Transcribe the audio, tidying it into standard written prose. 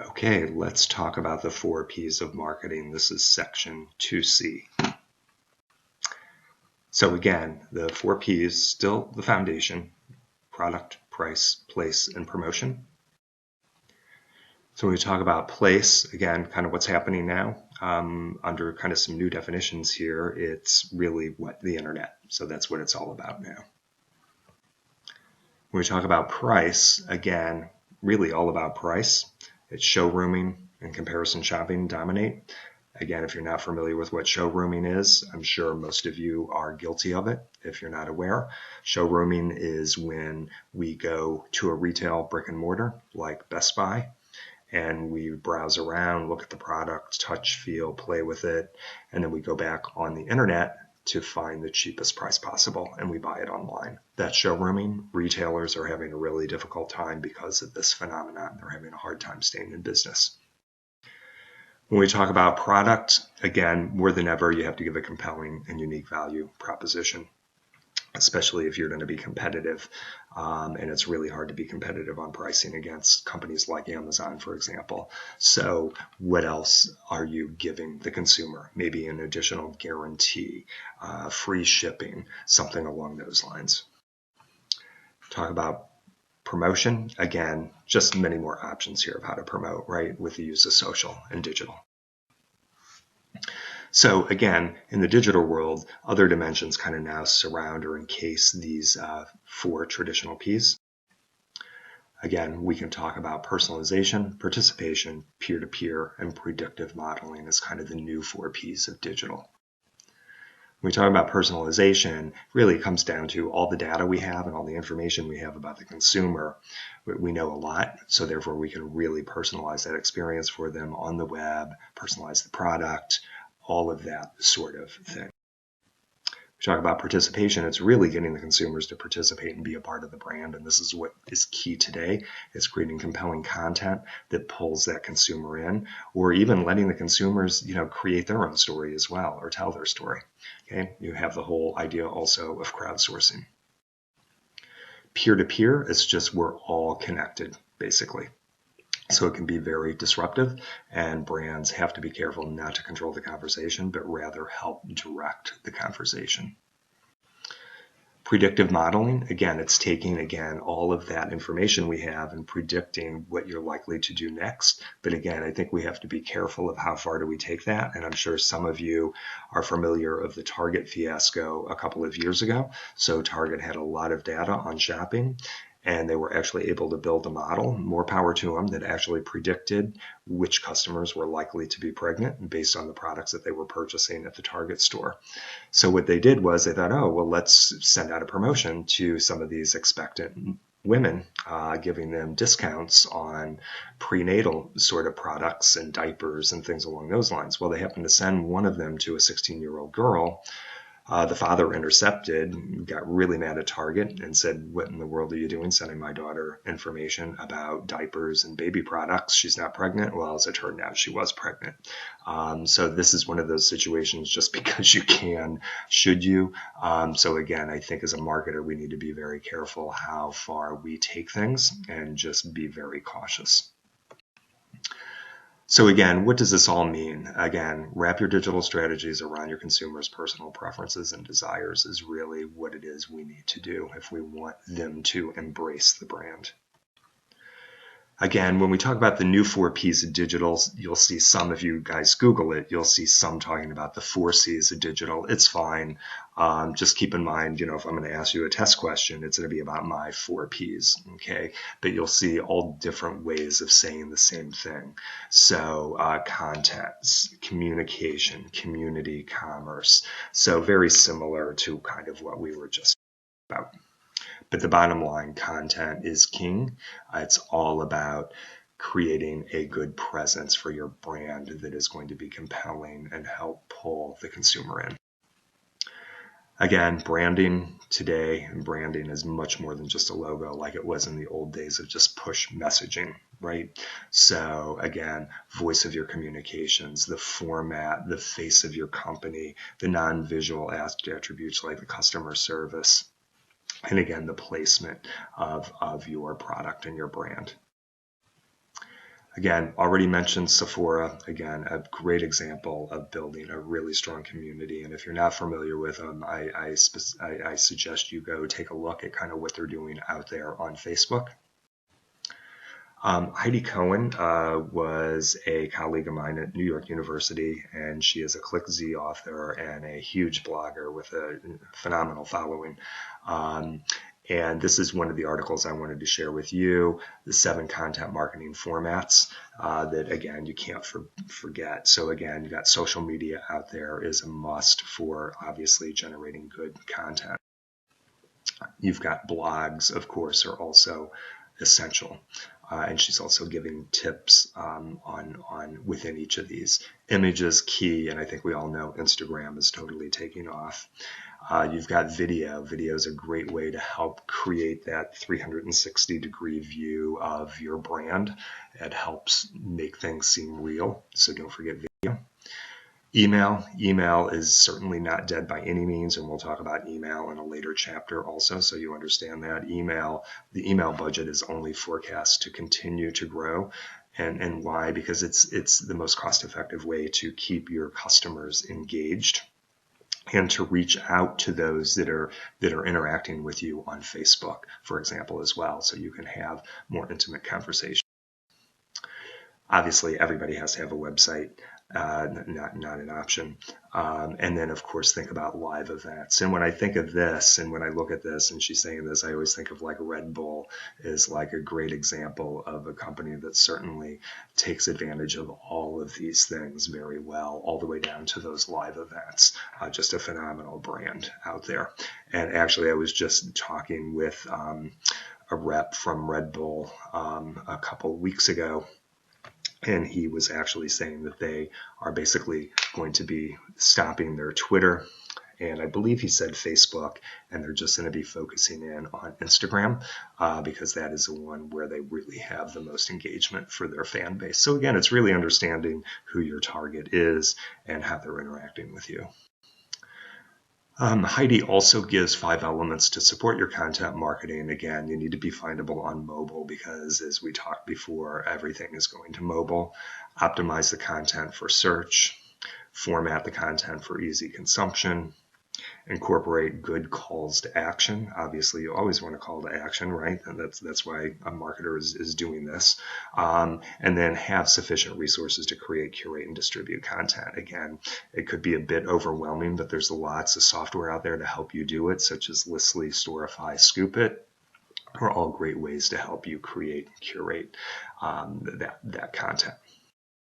Okay, let's talk about the 4 Ps of marketing. This is section 2C. So again, the 4 Ps, still the foundation: product, price, place, and promotion. So when we talk about place, again, kind of what's happening now, under kind of some new definitions here, it's really the internet. So that's what it's all about now. When we talk about price, again, really all about price. It's showrooming and comparison shopping dominate. Again, if you're not familiar with what showrooming is, I'm sure most of you are guilty of it. If you're not aware, showrooming is when we go to a retail brick and mortar like Best Buy, and we browse around, look at the product, touch, feel, play with it, and then we go back on the internet to find the cheapest price possible, and we buy it online. That's showrooming. Retailers are having a really difficult time because of this phenomenon. They're having a hard time staying in business. When we talk about product, again, more than ever, you have to give a compelling and unique value proposition, especially if you're going to be competitive. And it's really hard to be competitive on pricing against companies like Amazon, for example. So what else are you giving the consumer? Maybe an additional guarantee, free shipping, something along those lines. Talk about promotion. Again, just many more options here of how to promote, right, with the use of social and digital. So again, in the digital world, other dimensions kind of now surround or encase these 4 traditional Ps. Again, we can talk about personalization, participation, peer-to-peer, and predictive modeling as kind of the new 4 Ps of digital. When we talk about personalization, really it comes down to all the data we have and all the information we have about the consumer. We know a lot, so therefore we can really personalize that experience for them on the web, personalize the product, all of that sort of thing. We talk about participation. It's really getting the consumers to participate and be a part of the brand, and this is what is key today. It's creating compelling content that pulls that consumer in, or even letting the consumers, create their own story as well, or tell their story. Okay, you have the whole idea also of crowdsourcing. Peer-to-peer is just we're all connected, basically. So it can be very disruptive, and brands have to be careful not to control the conversation, but rather help direct the conversation. Predictive modeling, again, it's taking, all of that information we have and predicting what you're likely to do next. But again, I think we have to be careful of how far do we take that. And I'm sure some of you are familiar of the Target fiasco a couple of years ago. So Target had a lot of data on shopping, and they were actually able to build a model, more power to them, that actually predicted which customers were likely to be pregnant based on the products that they were purchasing at the Target store. So what they did was they thought, let's send out a promotion to some of these expectant women, giving them discounts on prenatal sort of products and diapers and things along those lines. Well, they happened to send one of them to a 16-year-old girl. The father intercepted, got really mad at Target and said, what in the world are you doing sending my daughter information about diapers and baby products? She's not pregnant. Well, as it turned out, she was pregnant. So this is one of those situations, just because you can, should you? So again, I think as a marketer, we need to be very careful how far we take things and just be very cautious. So again, what does this all mean? Again, wrap your digital strategies around your consumers' personal preferences and desires is really what it is we need to do if we want them to embrace the brand. Again, when we talk about the new 4 Ps of digital, you'll see some, if you guys Google it, you'll see some talking about the 4 Cs of digital. It's fine. Just keep in mind, if I'm going to ask you a test question, it's going to be about my 4 Ps, okay? But you'll see all different ways of saying the same thing. So content, communication, community, commerce. So very similar to kind of what we were just about. But the bottom line, content is king. It's all about creating a good presence for your brand that is going to be compelling and help pull the consumer in. Again, branding today, and branding is much more than just a logo like it was in the old days of just push messaging, right? So again, voice of your communications, the format, the face of your company, the non-visual attributes like the customer service, and again, the placement of your product and your brand. Again, already mentioned Sephora. Again, a great example of building a really strong community. And if you're not familiar with them, I suggest you go take a look at kind of what they're doing out there on Facebook. Heidi Cohen was a colleague of mine at New York University, and she is a ClickZ author and a huge blogger with a phenomenal following. And this is one of the articles I wanted to share with you, the 7 content marketing formats that, again, you can't forget. So again, you've got social media out there is a must for obviously generating good content. You've got blogs, of course, are also essential. And she's also giving tips on within each of these. Images key, and I think we all know Instagram is totally taking off. You've got video. Video is a great way to help create that 360-degree view of your brand. It helps make things seem real, so don't forget video. Email is certainly not dead by any means, and we'll talk about email in a later chapter also, so you understand that. The email budget is only forecast to continue to grow. And why? Because it's the most cost-effective way to keep your customers engaged and to reach out to those that are interacting with you on Facebook, for example, as well, so you can have more intimate conversations. Obviously, everybody has to have a website, not an option. And then, of course, think about live events. And when I think of this, and when I look at this, and she's saying this, I always think of like Red Bull is like a great example of a company that certainly takes advantage of all of these things very well, all the way down to those live events. Just a phenomenal brand out there. And actually, I was just talking with a rep from Red Bull a couple weeks ago. And he was actually saying that they are basically going to be stopping their Twitter, and I believe he said Facebook, and they're just going to be focusing in on Instagram because that is the one where they really have the most engagement for their fan base. So again, it's really understanding who your target is and how they're interacting with you. Heidi also gives 5 elements to support your content marketing. Again, you need to be findable on mobile because, as we talked before, everything is going to mobile. Optimize the content for search. Format the content for easy consumption. Incorporate good calls to action. Obviously, you always want a call to action, right? And that's why a marketer is doing this. And then have sufficient resources to create, curate, and distribute content. Again, it could be a bit overwhelming, but there's lots of software out there to help you do it, such as Listly, Storify, Scoopit, are all great ways to help you create and curate that content.